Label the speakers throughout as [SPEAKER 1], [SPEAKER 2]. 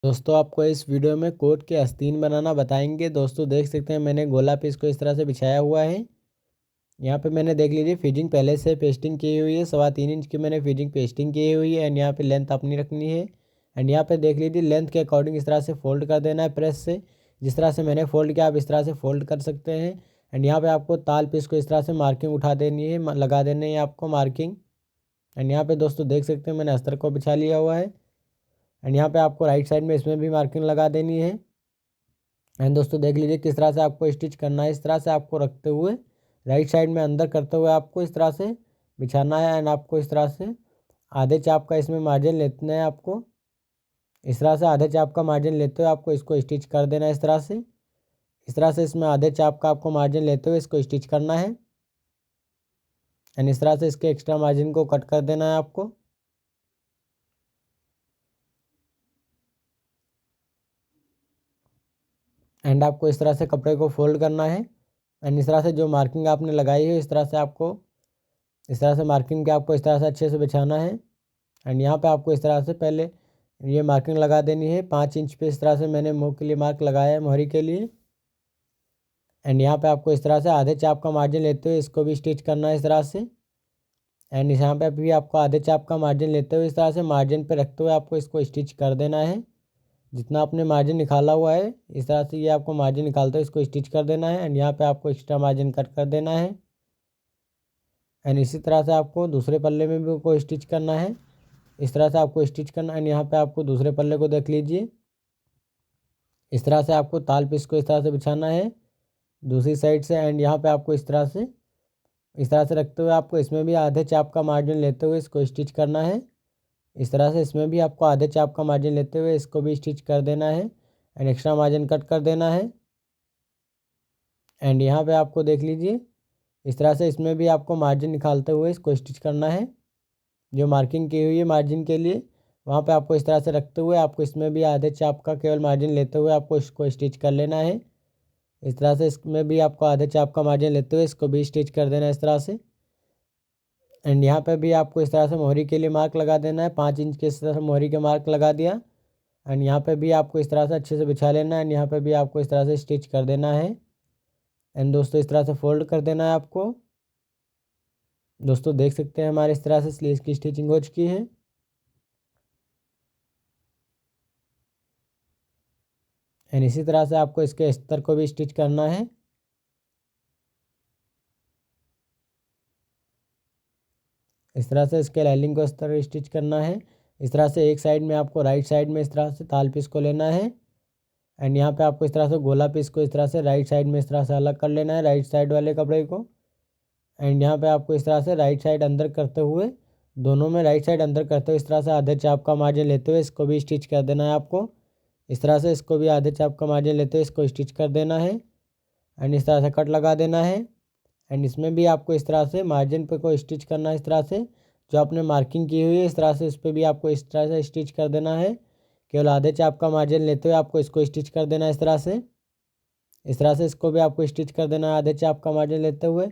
[SPEAKER 1] दोस्तों आपको इस वीडियो में कोट के आस्तीन बनाना बताएंगे। दोस्तों देख सकते हैं मैंने गोला पीस को इस तरह से बिछाया हुआ है। यहाँ पे मैंने देख लीजिए फिजिंग पहले से पेस्टिंग की हुई है। 3.25 इंच की मैंने फिजिंग पेस्टिंग की हुई है। एंड यहाँ पे लेंथ अपनी रखनी है। एंड यहाँ पे देख लीजिए लेंथ के अकॉर्डिंग इस तरह से फोल्ड कर देना है प्रेस से। जिस तरह से मैंने फोल्ड किया आप इस तरह से फोल्ड कर सकते हैं। एंड यहाँ पर आपको ताल पीस को इस तरह से मार्किंग उठा देनी है, लगा देनी है आपको मार्किंग। एंड यहाँ पे दोस्तों देख सकते हैं मैंने अस्तर को बिछा लिया हुआ है। एंड यहाँ पे आपको राइट साइड में इसमें भी मार्किंग लगा देनी है। एंड दोस्तों देख लीजिए किस तरह से आपको स्टिच करना है। इस तरह से आपको रखते हुए राइट साइड में अंदर करते हुए आपको इस तरह से बिछाना है। एंड आपको इस तरह से आधे चाप का इसमें मार्जिन लेना है। आपको इस तरह से आधे चाप का मार्जिन लेते हुए आपको इसको स्टिच कर देना है। इस तरह से इसमें आधे चाप का आपको मार्जिन लेते हुए इसको स्टिच करना है। एंड इस तरह से इसके एक्स्ट्रा मार्जिन को कट कर देना है आपको। एंड आपको इस तरह से कपड़े को फोल्ड करना है। एंड इस तरह से जो मार्किंग आपने लगाई है इस तरह से आपको इस तरह से मार्किंग के आपको इस तरह से अच्छे से बिछाना है। एंड यहाँ पे आपको इस तरह से पहले ये मार्किंग लगा देनी है 5 इंच पे। इस तरह से मैंने मुँह के लिए मार्क लगाया है मोहरी के लिए। एंड यहाँ पे आपको इस तरह से आधे चाप का मार्जिन लेते हुए इसको भी स्टिच करना है इस तरह से। एंड यहाँ पे भी आपको आधे चाप का मार्जिन लेते हुए इस तरह से मार्जिन पे रखते हुए आपको इसको स्टिच कर देना है। जितना आपने मार्जिन निकाला हुआ है इस तरह से ये आपको मार्जिन निकालते हुए इसको स्टिच कर देना है। एंड यहाँ पे आपको एक्स्ट्रा मार्जिन कट कर देना है। एंड इसी तरह से आपको दूसरे पल्ले में भी को स्टिच करना है। इस तरह से आपको स्टिच करना है। एंड यहाँ पे आपको दूसरे पल्ले को देख लीजिए इस तरह से आपको ताल पीस को इस तरह से बिछाना है दूसरी साइड से। एंड यहाँ पे आपको इस तरह से रखते हुए आपको इसमें भी आधे चाप का मार्जिन लेते हुए इसको स्टिच करना है। इस तरह से इसमें भी आपको आधे चाप का मार्जिन लेते हुए इसको भी स्टिच कर देना है। एंड एक्स्ट्रा मार्जिन कट कर देना है। एंड यहाँ पे आपको देख लीजिए इस तरह से इसमें भी आपको मार्जिन निकालते हुए इसको स्टिच करना है। जो मार्किंग की हुई है मार्जिन के लिए वहाँ पे आपको इस तरह से रखते हुए आपको इसमें भी आधे चाप का केवल मार्जिन लेते हुए आपको इसको स्टिच कर लेना है। इस तरह से इसमें भी आपको आधे चाप का मार्जिन लेते हुए इसको भी स्टिच कर देना है इस तरह से। एंड यहाँ पे भी आपको इस तरह से मोहरी के लिए मार्क लगा देना है 5 इंच के। इस तरह से मोहरी के मार्क लगा दिया। एंड यहाँ पे भी आपको इस तरह से अच्छे से बिछा लेना है। एंड यहाँ पे भी आपको इस तरह से स्टिच कर देना है। एंड दोस्तों इस तरह से फोल्ड कर देना है आपको। दोस्तों देख सकते हैं हमारे इस तरह से स्लीव्स की स्टिचिंग हो चुकी है। एंड इसी तरह से आपको इसके अस्तर को भी स्टिच करना है। इस तरह से इसके लाइनिंग को अस्तर स्टिच करना है। इस तरह से एक साइड में आपको राइट साइड में इस तरह से ताल पीस को लेना है। एंड यहाँ पे आपको इस तरह से गोला पीस को इस तरह से राइट साइड में इस तरह से अलग कर लेना है राइट साइड वाले कपड़े को। एंड यहाँ पे आपको इस तरह से राइट साइड अंदर करते हुए दोनों में राइट साइड अंदर करते हुए इस तरह से आधे चाप का मार्जिन लेते हुए इसको भी स्टिच कर देना है आपको। इस तरह से इसको भी आधे चाप का मार्जिन लेते हुए इसको स्टिच कर देना है। एंड इस तरह से कट लगा देना है। एंड इसमें भी आपको इस तरह से मार्जिन पे को स्टिच करना है। इस तरह से जो आपने मार्किंग की हुई है इस तरह से इस पर भी आपको इस तरह से स्टिच कर देना है। केवल आधे चाप का मार्जिन लेते हुए आपको इसको स्टिच कर देना है इस तरह से। इस तरह से इसको भी आपको स्टिच कर देना है आधे चाप का मार्जिन लेते हुए।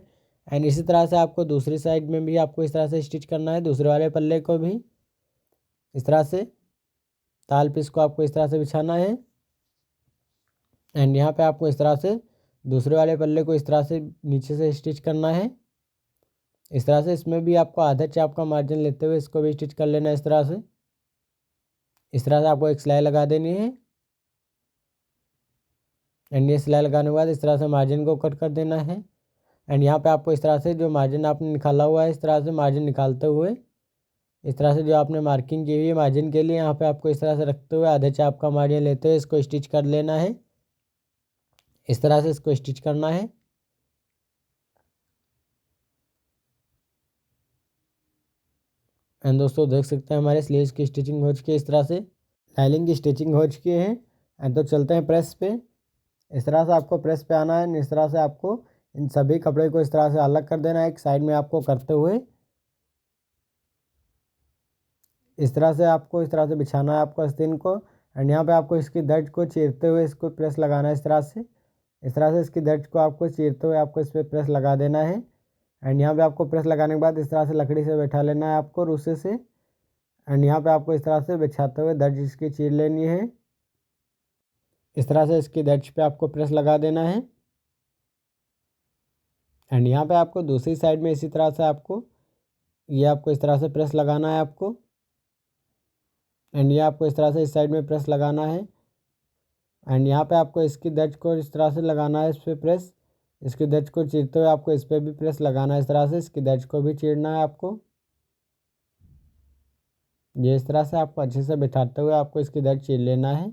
[SPEAKER 1] एंड इसी तरह से आपको दूसरी साइड में भी आपको इस तरह से स्टिच करना है दूसरे वाले पल्ले को भी। इस तरह से ताल पीस को आपको इस तरह से बिछाना है। एंड यहाँ पे आपको इस तरह से दूसरे वाले पल्ले को इस तरह से नीचे से स्टिच करना है। इस तरह से इसमें भी आपको आधे चाप का मार्जिन लेते हुए इसको भी स्टिच कर लेना है इस तरह से। इस तरह से आपको एक सिलाई लगा देनी है। एंड ये सिलाई लगाने के बाद इस तरह से मार्जिन को कट कर देना है। एंड यहाँ पे आपको इस तरह से जो मार्जिन आपने निकाला हुआ है इस तरह से मार्जिन निकालते हुए इस तरह से जो आपने मार्किंग की हुई है मार्जिन के लिए यहाँ पे आपको इस तरह से रखते हुए आधे चाप का मार्जिन लेते हुए इसको स्टिच कर लेना है। इस तरह से इसको स्टिच करना है। एंड दोस्तों देख सकते हैं हमारे स्लीव्स की स्टिचिंग हो चुकी है इस तरह से लाइनिंग की स्टिचिंग हो चुकी है। एंड तो चलते हैं प्रेस पे। इस तरह से आपको प्रेस पे आना है। इस तरह से आपको इन सभी कपड़े को इस तरह से अलग कर देना है एक साइड में आपको करते हुए। इस तरह से आपको इस तरह से बिछाना है आपको आस्तीन को। एंड यहाँ पे आपको इसकी दर्ज को चीरते हुए इसको प्रेस लगाना है इस तरह से। इस तरह से इसकी दर्ज को आपको चीरते हुए आपको इस पर प्रेस लगा देना है। एंड यहाँ पे आपको प्रेस लगाने के बाद इस तरह से लकड़ी से बैठा लेना है आपको रूसे से। एंड यहाँ पे आपको इस तरह से बिछाते हुए दर्ज इसकी चीर लेनी है। इस तरह से इसकी एज पे आपको प्रेस लगा देना है। एंड यहाँ पे आपको दूसरी साइड में इसी तरह से आपको इस तरह से प्रेस लगाना है आपको। एंड ये आपको इस तरह से इस साइड में प्रेस लगाना है। एंड यहाँ पे आपको इसकी दर्ज को इस तरह से लगाना है, इस पर प्रेस। इसकी दर्ज को चीरते हुए आपको इस पर भी प्रेस लगाना है, इस तरह से इसकी दर्ज को भी चीरना है आपको। ये इस तरह से आपको अच्छे से बिठाते हुए आपको इसकी दर्ज चीर लेना है।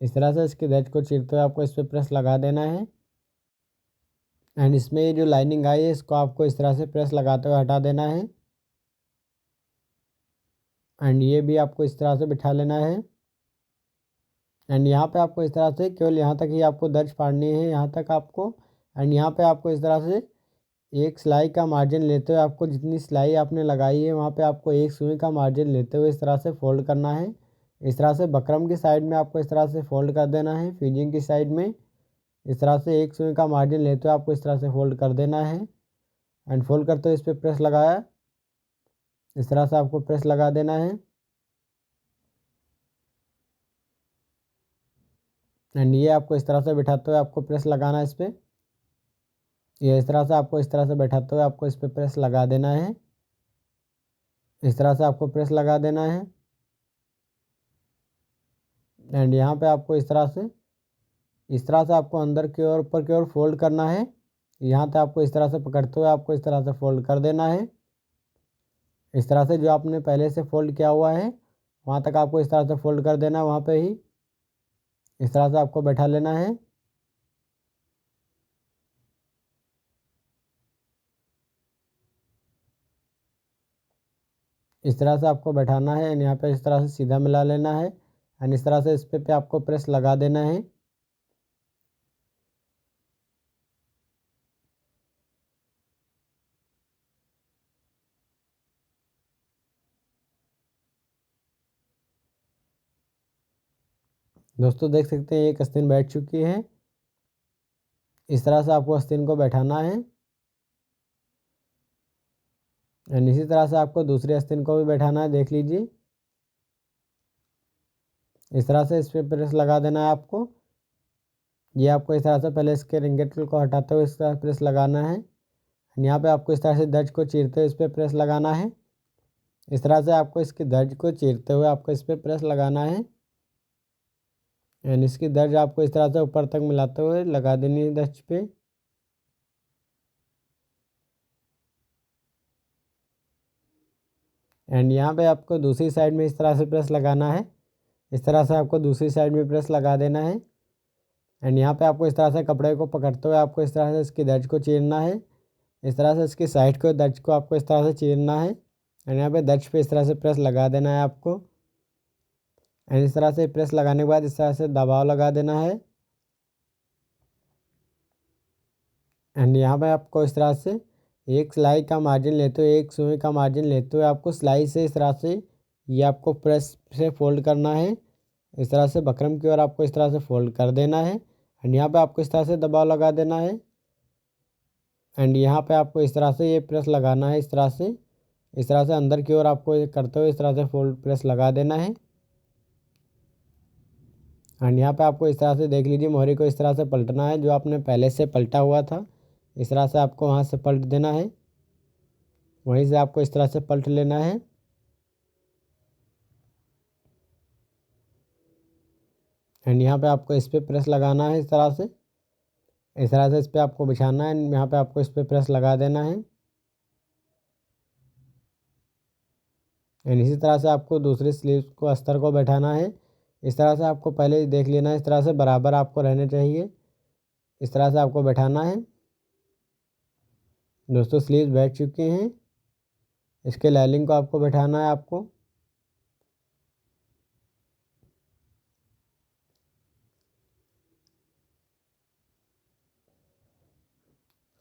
[SPEAKER 1] इस तरह से इसकी दर्ज को चीरते हुए आपको इस पर प्रेस लगा देना है। एंड इसमें ये जो लाइनिंग आई है इसको आपको इस तरह से प्रेस लगाते हुए हटा देना है। एंड ये भी आपको इस तरह से बिठा लेना है। एंड यहाँ पे आपको इस तरह से केवल यहाँ तक ही आपको दर्ज फाड़नी है, यहाँ तक आपको। एंड यहाँ पे आपको इस तरह से एक सिलाई का मार्जिन लेते हुए आपको जितनी सिलाई आपने लगाई है वहाँ पे आपको एक सुई का मार्जिन लेते हुए इस तरह से फोल्ड करना है। इस तरह से बकरम की साइड में आपको इस तरह से फोल्ड कर देना है। फ्यूजिंग की साइड में इस तरह से एक सुई का मार्जिन लेते हुए आपको इस तरह से फोल्ड कर देना है। एंड फोल्ड करते हुए इस पर प्रेस लगाया, इस तरह से आपको प्रेस लगा देना है। एंड ये आपको इस तरह से बिठाते हुए आपको प्रेस लगाना है इस पर। ये इस तरह से आपको इस तरह से बैठाते हुए आपको इस पर प्रेस लगा देना है। इस तरह से आपको प्रेस लगा देना है। एंड यहाँ पे आपको इस तरह से आपको अंदर की ओर ऊपर की ओर फोल्ड करना है। यहाँ तक आपको इस तरह से पकड़ते हुए आपको इस तरह से फोल्ड कर देना है। इस तरह से जो आपने पहले से फोल्ड किया हुआ है वहाँ तक आपको इस तरह से फोल्ड कर देना है, वहाँ पे ही इस तरह से आपको बैठा लेना है। इस तरह से आपको बैठाना है। एंड यहाँ पे इस तरह से सीधा मिला लेना है। एंड इस तरह से इस पे आपको प्रेस लगा देना है। दोस्तों देख सकते हैं एक आस्तीन बैठ चुकी है। इस तरह से आपको आस्तीन को बैठाना है। एंड इसी तरह से आपको दूसरी आस्तीन को भी बैठाना है, देख लीजिए। इस तरह से इस पर प्रेस लगा देना है आपको। ये आपको इस तरह से पहले इसके रिंगेट को हटाते हुए इस तरह प्रेस लगाना है। यहाँ पे आपको इस तरह से दर्ज को चीरते हुए इस पर प्रेस लगाना है। इस तरह से आपको इसकी दर्ज को चीरते हुए आपको इस पर प्रेस लगाना है। एंड इसकी दर्ज आपको इस तरह से ऊपर तक मिलाते हुए लगा देनी है दर्ज पे। एंड यहाँ पे आपको दूसरी साइड में इस तरह से प्रेस लगाना है। इस तरह से आपको दूसरी साइड में प्रेस लगा देना है। एंड यहाँ पे आपको इस तरह से कपड़े को पकड़ते हुए आपको इस तरह से इसकी दर्ज को चीरना है। इस तरह से इसकी साइड को दर्ज को आपको इस तरह से चीरना है। एंड यहाँ पे दर्ज पे इस तरह से प्रेस लगा देना है आपको। एंड इस तरह से प्रेस लगाने के बाद इस तरह से दबाव लगा देना है। एंड यहाँ पे आपको इस तरह से एक सिलाई का मार्जिन लेते हुए एक सुई का मार्जिन लेते हुए आपको सिलाई से इस तरह से ये आपको प्रेस से फोल्ड करना है। इस तरह से बकरम की ओर आपको इस तरह से फोल्ड कर देना है। एंड यहाँ पे आपको इस तरह से दबाव लगा देना है। एंड यहाँ पे आपको इस तरह से ये प्रेस लगाना है, इस तरह से अंदर की ओर आपको ये करते हुए इस तरह से फोल्ड प्रेस लगा देना है। एंड यहाँ पे आपको इस तरह से देख लीजिए मोहरी को इस तरह से पलटना है, जो आपने पहले से पलटा हुआ था इस तरह से आपको वहाँ से पलट देना है, वहीं से आपको इस तरह से पलट लेना है। एंड यहाँ पे आपको इस पर प्रेस लगाना है, इस तरह से इस पर आपको बिछाना है। यहाँ पे आपको इस पर प्रेस लगा देना है। एंड इसी तरह से आपको दूसरी स्लीव्स को अस्तर को बैठाना है। इस तरह से आपको पहले ही देख लेना है, इस तरह से बराबर आपको रहने चाहिए। इस तरह से आपको बैठाना है। दोस्तों स्लीव्स बैठ चुकी हैं। इसके लाइनिंग को आपको बैठाना है आपको।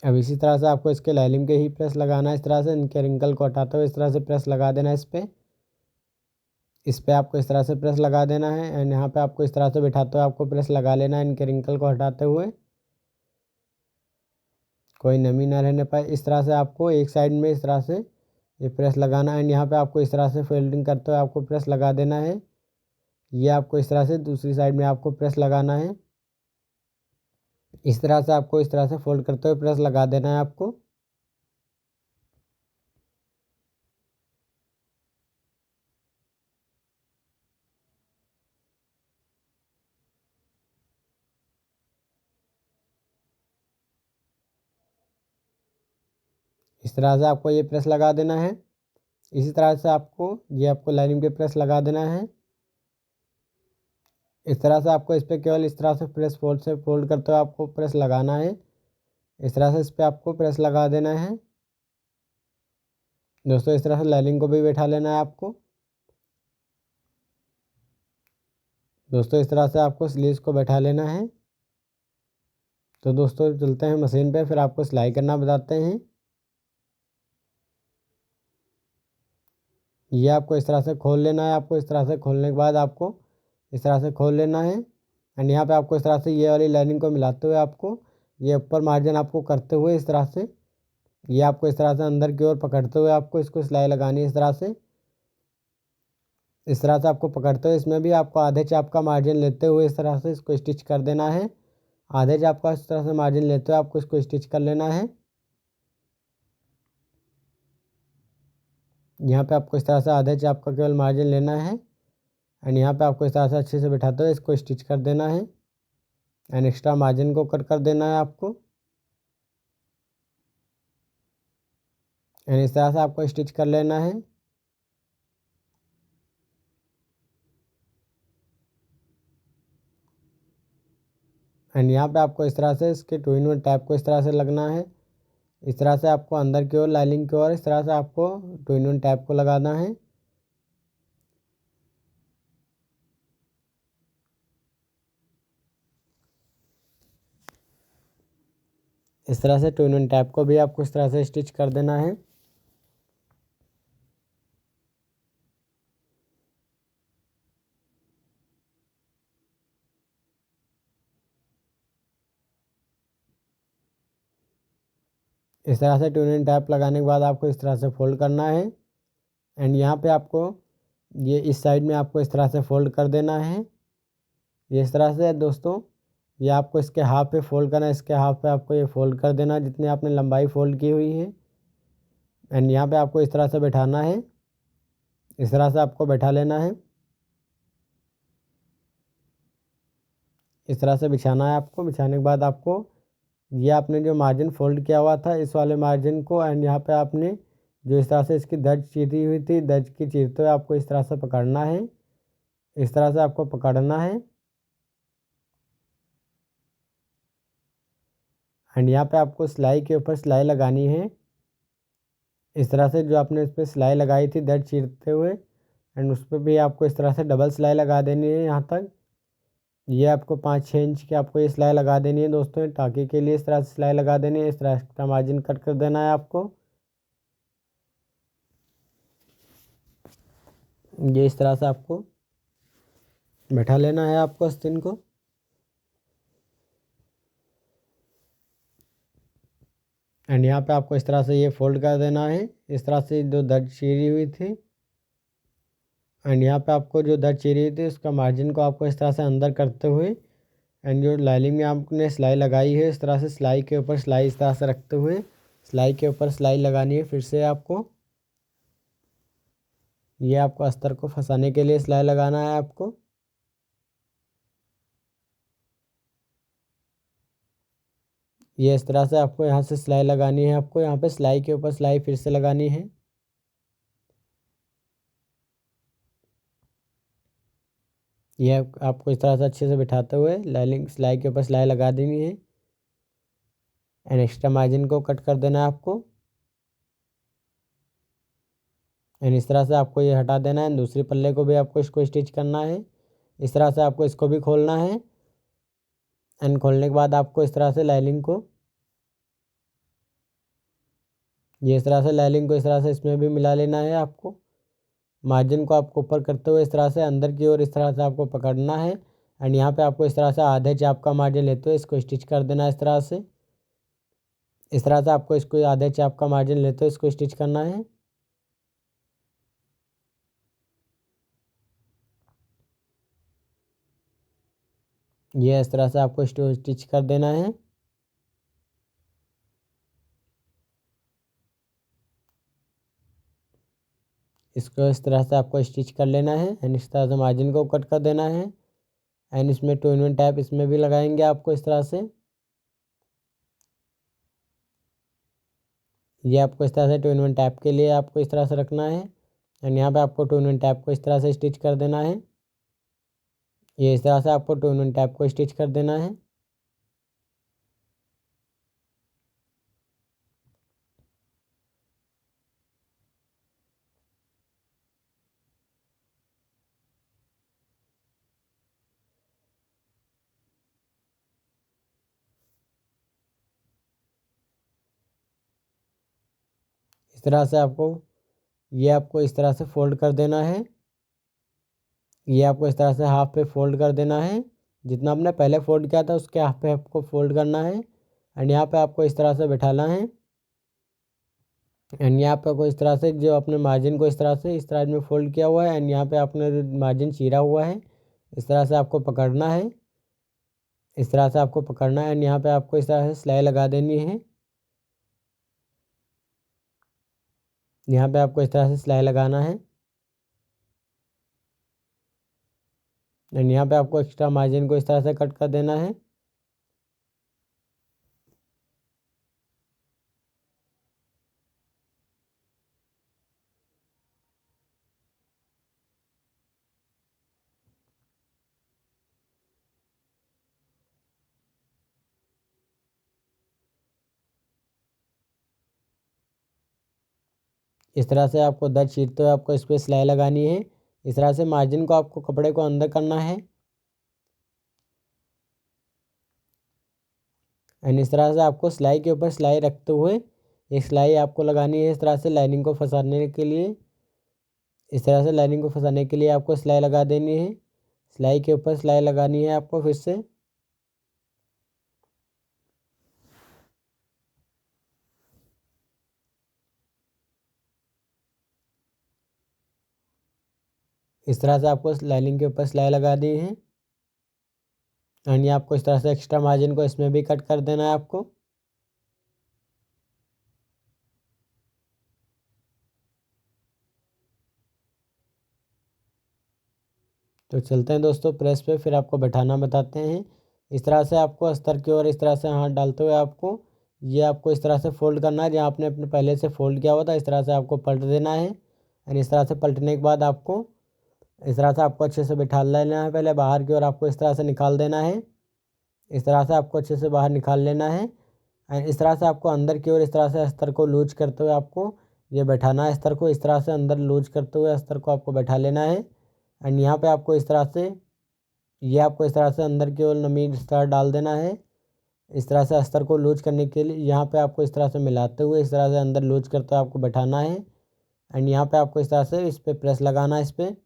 [SPEAKER 1] अब इसी तरह से आपको इसके लाइनिंग के ही प्रेस लगाना है। इस तरह से इनके रिंकल को हटाते हुए इस तरह से प्रेस लगा देना है इस पे आपको इस तरह से प्रेस लगा देना है। एंड यहाँ पे आपको इस तरह से बिठाते हुए आपको प्रेस लगा लेना है, इनके रिंकल को हटाते हुए, कोई नमी ना रहने पाए। इस तरह से आपको एक साइड में इस तरह से ये प्रेस लगाना है। एंड यहाँ पे आपको इस तरह से फोल्डिंग करते हुए आपको प्रेस लगा देना है। ये आपको इस तरह से दूसरी साइड में आपको प्रेस लगाना है। इस तरह से आपको इस तरह से फोल्ड करते हुए प्रेस लगा देना है आपको। इस तरह से आपको ये प्रेस लगा देना है। इसी तरह से आपको लाइनिंग पे प्रेस लगा देना है। इस तरह से आपको इस पर केवल इस तरह से फोल्ड करते हुए आपको प्रेस लगाना है। इस तरह से इस पर आपको प्रेस लगा देना है दोस्तों। इस तरह से लाइनिंग को भी बैठा लेना है आपको दोस्तों। इस तरह से आपको स्लीव्स को बैठा लेना है। तो दोस्तों चलते हैं मशीन पे, फिर आपको सिलाई करना बताते हैं। ये आपको इस तरह से खोल लेना है। आपको इस तरह से खोलने के बाद आपको इस तरह से खोल लेना है। एंड यहाँ पे आपको इस तरह से ये वाली लाइनिंग को मिलाते हुए आपको ये ऊपर मार्जिन आपको करते हुए इस तरह से ये आपको इस तरह से अंदर की ओर पकड़ते हुए आपको इसको सिलाई लगानी है। इस तरह से आपको पकड़ते हुए इसमें भी आपको आधे चाप का मार्जिन लेते हुए इस तरह से इसको स्टिच कर देना है। आधे चाप का इस तरह से मार्जिन लेते हुए आपको इसको स्टिच कर लेना है। यहाँ पे आपको इस तरह से आधे चाप का केवल मार्जिन लेना है। एंड यहाँ पे आपको इस तरह से अच्छे से बैठाते हुए इसको स्टिच कर देना है। एंड एक्स्ट्रा मार्जिन को कट कर देना है आपको। एंड इस तरह से आपको स्टिच कर लेना है। एंड यहाँ पे आपको इस तरह से इसके 2-in-1 टैप को इस तरह से लगना है। इस तरह से आपको अंदर की ओर लाइनिंग की ओर इस तरह से आपको 2-in-1 टैप को लगाना है। इस तरह से 2-in-1 टैप को भी आपको इस तरह से स्टिच कर देना है। इस तरह से 2-in-1 टैप लगाने के बाद आपको इस तरह से फोल्ड करना है। एंड यहाँ पे आपको ये इस साइड में आपको इस तरह से फोल्ड कर देना है। ये इस तरह से दोस्तों ये आपको इसके हाफ पे फोल्ड करना है। इसके हाफ पे आपको ये फोल्ड कर देना है जितनी आपने लंबाई फोल्ड की हुई है। एंड यहाँ पे आपको इस तरह से बैठाना है। इस तरह से आपको बैठा लेना है। इस तरह से बिछाना है आपको। बिछाने के बाद आपको ये आपने जो मार्जिन फोल्ड किया हुआ था इस वाले मार्जिन को एंड यहाँ पे आपने जो इस तरह से इसकी दर्ज चीरी हुई थी दर्ज की चीरते हुए आपको इस तरह से पकड़ना है। इस तरह से आपको पकड़ना है। एंड यहाँ पे आपको सिलाई के ऊपर सिलाई लगानी है। इस तरह से जो आपने इस पर सिलाई लगाई थी दर्ज चीरते हुए एंड उस पर भी आपको इस तरह से डबल सिलाई लगा देनी है। यहाँ तक ये आपको 5-6 इंच की आपको ये सिलाई लगा देनी है दोस्तों। टाँके के लिए इस तरह से सिलाई लगा देनी है। इस तरह का मार्जिन कट कर देना है आपको। ये इस तरह से आपको बैठा लेना है आपको आस्तीन को। एंड यहाँ पे आपको इस तरह से ये फोल्ड कर देना है। इस तरह से जो दर्ज चीरी हुई थी एंड यहाँ पे आपको जो दर्ज चीरी हुई थी उसका मार्जिन को आपको इस तरह से अंदर करते हुए एंड जो लाइनिंग में आपने सिलाई लगाई है इस तरह से सिलाई के ऊपर सिलाई इस तरह से रखते हुए सिलाई के ऊपर सिलाई लगानी है। फिर से आपको ये आपको अस्तर को फंसाने के लिए सिलाई लगाना है आपको। ये इस तरह से आपको यहाँ से सिलाई लगानी है। आपको यहाँ पे सिलाई के ऊपर सिलाई फिर से लगानी है। ये आपको इस तरह से अच्छे से बिठाते हुए लाइनिंग सिलाई के ऊपर सिलाई लगा देनी है। एंड एक्स्ट्रा मार्जिन को कट कर देना है आपको। एंड इस तरह से आपको ये हटा देना है। दूसरी पल्ले को भी आपको इसको स्टिच करना है। इस तरह से आपको इसको भी खोलना है। एंड खोलने के बाद आपको इस तरह से लाइनिंग को ये इस तरह से लाइनिंग को इस तरह से इसमें भी मिला लेना है आपको। मार्जिन को आपको ऊपर करते हुए इस तरह से अंदर की ओर इस तरह से आपको पकड़ना है। एंड यहाँ पे आपको इस तरह से आधे चाप का मार्जिन लेते हुए इसको स्टिच कर देना है। इस तरह से आपको इसको आधे चाप का मार्जिन लेते हुए इसको स्टिच करना है। ये इस तरह से आपको स्टिच कर देना है। इसको इस तरह से आपको स्टिच कर लेना है एंड इस तरह से मार्जिन को कट कर देना है एंड इसमें 2 in 1 टैप इसमें भी लगाएंगे आपको इस तरह से। ये आपको इस तरह से 2 in 1 टैप के लिए आपको इस तरह से रखना है एंड यहाँ पे आपको 2 in 1 टैप को इस तरह से स्टिच कर देना है। ये इस तरह से आपको 2 in 1 टैप को स्टिच कर देना है। इस तरह से आपको इस तरह से फोल्ड कर देना है। ये आपको इस तरह से हाफ पे फोल्ड कर देना है। जितना आपने पहले फोल्ड किया था उसके हाफ पे आपको फोल्ड करना है एंड यहाँ पे आपको इस तरह से बैठाना है एंड यहाँ पे आपको इस तरह से जो अपने मार्जिन को इस तरह में फोल्ड किया हुआ है एंड यहाँ पे आपने मार्जिन चीरा हुआ है इस तरह से आपको पकड़ना है। इस तरह से आपको पकड़ना है एंड यहाँ पे आपको इस तरह से सिलाई लगा देनी है। यहाँ पे आपको इस तरह से सिलाई लगाना है एंड यहाँ पे आपको एक्स्ट्रा मार्जिन को इस तरह से कट कर देना है। इस तरह से आपको दर्द चीरते हुए आपको इस पर सिलाई लगानी है। इस तरह से मार्जिन को आपको कपड़े को अंदर करना है एंड इस तरह से आपको सिलाई के ऊपर सिलाई रखते हुए एक सिलाई आपको लगानी है इस तरह से लाइनिंग को फंसाने के लिए। इस तरह से लाइनिंग को फंसाने के लिए आपको सिलाई लगा देनी है। सिलाई के ऊपर सिलाई लगानी है आपको फिर से। इस तरह से आपको लाइनिंग के ऊपर सिलाई लगा दी है एंड ये आपको इस तरह से एक्स्ट्रा मार्जिन को इसमें भी कट कर देना है आपको। तो चलते हैं दोस्तों प्रेस पे, फिर आपको बैठाना बताते हैं। इस तरह से आपको अस्तर की ओर इस तरह से हाथ डालते हुए आपको इस तरह से फोल्ड करना है जहाँ आपने अपने पहले से फोल्ड किया हुआ था। इस तरह से आपको पलट देना है एंड इस तरह से पलटने के बाद आपको इस तरह से आपको अच्छे से बैठा लेना है। पहले बाहर की ओर आपको इस तरह से निकाल देना है। इस तरह से आपको अच्छे से बाहर निकाल लेना है एंड इस तरह से आपको अंदर की ओर इस तरह से अस्तर को लूज करते हुए आपको ये बैठाना है। अस्तर को इस तरह से अंदर लूज करते हुए अस्तर को आपको बैठा लेना है एंड यहाँ पे आपको इस तरह से आपको इस तरह से अंदर की ओर नमी स्तर डाल देना है। इस तरह से अस्तर को लूज करने के लिए यहाँ पे आपको इस तरह से मिलाते हुए इस तरह से अंदर लूज करते हुए आपको बैठाना है एंड यहाँ पे आपको इस तरह से इस पर प्रेस लगाना है।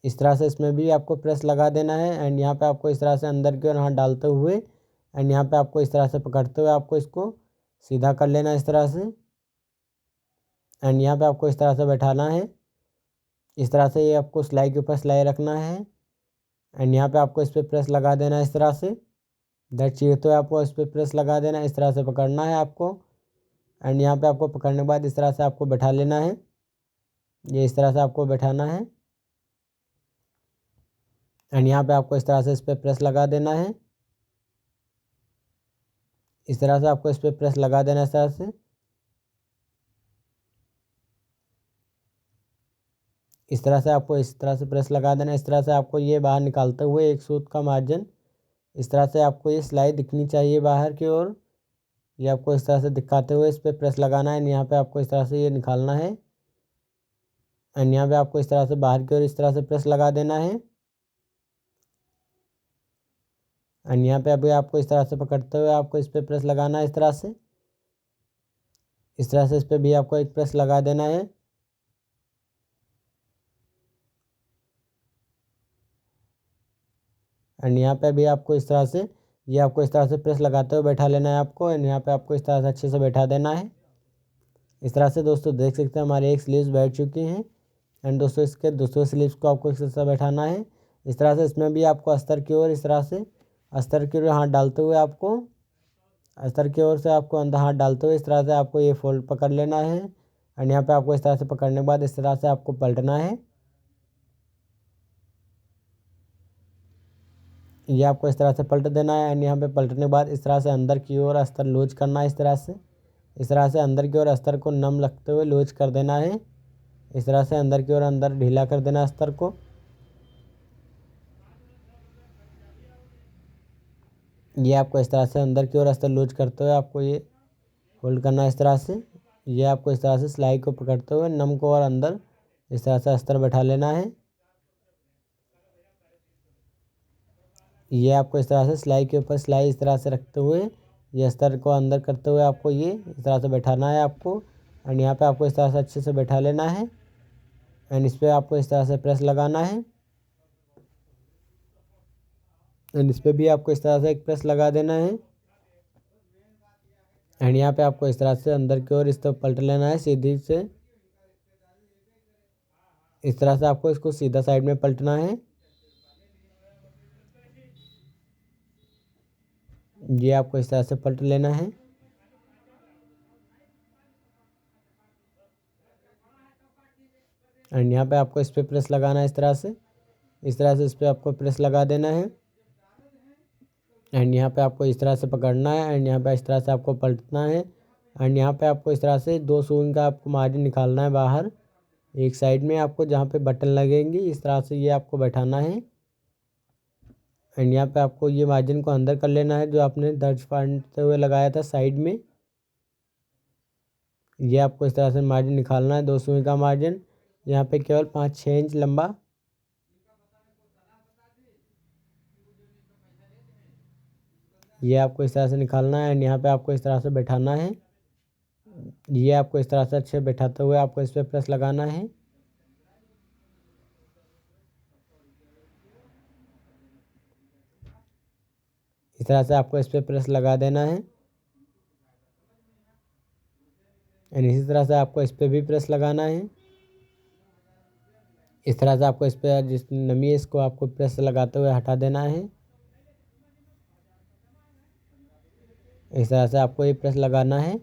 [SPEAKER 1] इस तरह से इसमें भी आपको प्रेस लगा देना है एंड यहाँ पे आपको इस तरह से अंदर की ओर हाथ डालते हुए एंड यहाँ पे आपको इस तरह से पकड़ते हुए आपको इसको सीधा कर लेना है इस तरह से एंड यहाँ पे आपको इस तरह से बैठाना है। इस तरह से ये आपको सिलाई के ऊपर सिलाई रखना है एंड यहाँ पे आपको इस पर प्रेस लगा देना है इस तरह से। दर्द चीरते हुए आपको इस पर प्रेस लगा देना है। इस तरह से पकड़ना है आपको एंड यहाँ पे आपको पकड़ने के बाद इस तरह से आपको बैठा लेना है। ये इस तरह से आपको बैठाना है एंड यहाँ पे आपको इस तरह से इस पर प्रेस लगा देना है। इस तरह से आपको इस पर प्रेस लगा देना है इस तरह से। इस तरह से आपको इस तरह से प्रेस लगा देना है। इस तरह से आपको ये बाहर निकालते हुए एक सूत का मार्जिन इस तरह से आपको ये सिलाई दिखनी चाहिए बाहर की ओर। ये आपको इस तरह से दिखाते हुए इस पर प्रेस लगाना है। यहाँ पे आपको इस तरह से ये निकालना है एंड यहाँ पे आपको इस तरह से बाहर की ओर इस तरह से प्रेस लगा देना है एंड यहाँ पे अभी आपको इस तरह से पकड़ते हुए आपको इस पर प्रेस लगाना है इस तरह से। इस तरह से इस पर भी आपको एक प्रेस लगा देना है एंड यहाँ पे भी आपको इस तरह से आपको इस तरह से प्रेस लगाते हुए बैठा लेना है आपको एंड यहाँ पे आपको इस तरह से अच्छे से बैठा देना है। इस तरह से दोस्तों देख सकते हैं हमारी एक स्लीव्स बैठ चुकी हैं एंड दोस्तों इसके दूसरे स्लीव्स को आपको इस तरह से बैठाना है। इस तरह से इसमें भी आपको अस्तर की ओर इस तरह से अस्तर की ओर हाथ डालते हुए आपको अस्तर की ओर से आपको अंदर हाथ डालते हुए इस तरह से आपको ये फोल्ड पकड़ लेना है। एंड यहाँ पे आपको इस तरह से पकड़ने के बाद इस तरह से आपको पलटना है। ये आपको इस तरह से पलट देना है। एंड यहाँ पे पलटने के बाद इस तरह से अंदर की ओर अस्तर लूज करना है। इस तरह से अंदर की ओर अस्तर को नम रखते हुए लूज कर देना है। इस तरह से अंदर की ओर अंदर ढीला कर देना अस्तर को। ये आपको इस तरह से अंदर की ओर अस्तर लूज करते हुए आपको ये होल्ड करना है इस तरह से। ये आपको इस तरह से सिलाई को पकड़ते हुए नम को और अंदर इस तरह से अस्तर बैठा लेना है। ये आपको इस तरह से सिलाई के ऊपर सिलाई इस तरह से रखते हुए ये अस्तर को अंदर करते हुए आपको ये इस तरह से बैठाना है आपको। एंड यहाँ पे आपको इस तरह से अच्छे से बैठा लेना है। एंड इस पर आपको इस तरह से प्रेस लगाना है। एंड इस पर भी आपको इस तरह से एक प्रेस लगा देना है। एंड यहाँ पे आपको इस तरह से अंदर की ओर इस तरफ पलट लेना है सीधी से। इस तरह से आपको इसको सीधा साइड में पलटना है। ये आपको इस तरह से पलट लेना है। एंड यहाँ पे आपको इस पर प्रेस लगाना है इस तरह से इस पर आपको प्रेस लगा देना है। एंड यहाँ पे आपको इस तरह से पकड़ना है। एंड यहाँ पे इस तरह से आपको पलटना है। एंड यहाँ पे आपको इस तरह से 2 सुई का आपको मार्जिन निकालना है बाहर एक साइड में आपको जहाँ पे बटन लगेंगे इस तरह से ये आपको बैठाना है। एंड यहाँ पे आपको ये मार्जिन को अंदर कर लेना है जो आपने दर्ज फाड़ते हुए लगाया था साइड में। ये आपको इस तरह से मार्जिन निकालना है 2 सुई का मार्जिन यहाँ पे केवल 5-6 इंच लंबा। ये आपको इस तरह से निकालना है। एंड यहाँ पे आपको इस तरह से बैठाना है। ये आपको इस तरह से अच्छे बैठाते हुए आपको इस पर प्रेस लगाना है। इस तरह से आपको इस पर प्रेस लगा देना है। एंड इसी तरह से आपको इस पर भी प्रेस लगाना है। इस तरह से आपको इस पर जिस नमी है इसको आपको प्रेस लगाते हुए हटा देना है। इस तरह से आपको ये प्रेस लगाना है।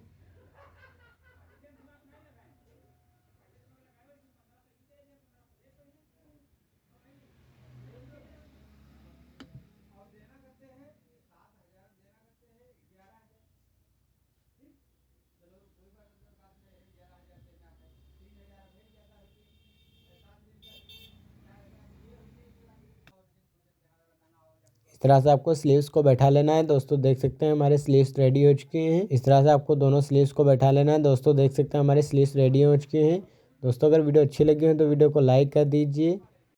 [SPEAKER 1] इस तरह से आपको स्लीव्स को बैठा लेना है। दोस्तों देख सकते हैं हमारे स्लीव्स रेडी हो चुके हैं। इस तरह से आपको दोनों स्लीव्स को बैठा लेना है। दोस्तों देख सकते हैं हमारे स्लीव्स रेडी हो चुके हैं। दोस्तों अगर वीडियो अच्छी लगी हो तो वीडियो को लाइक कर दीजिए।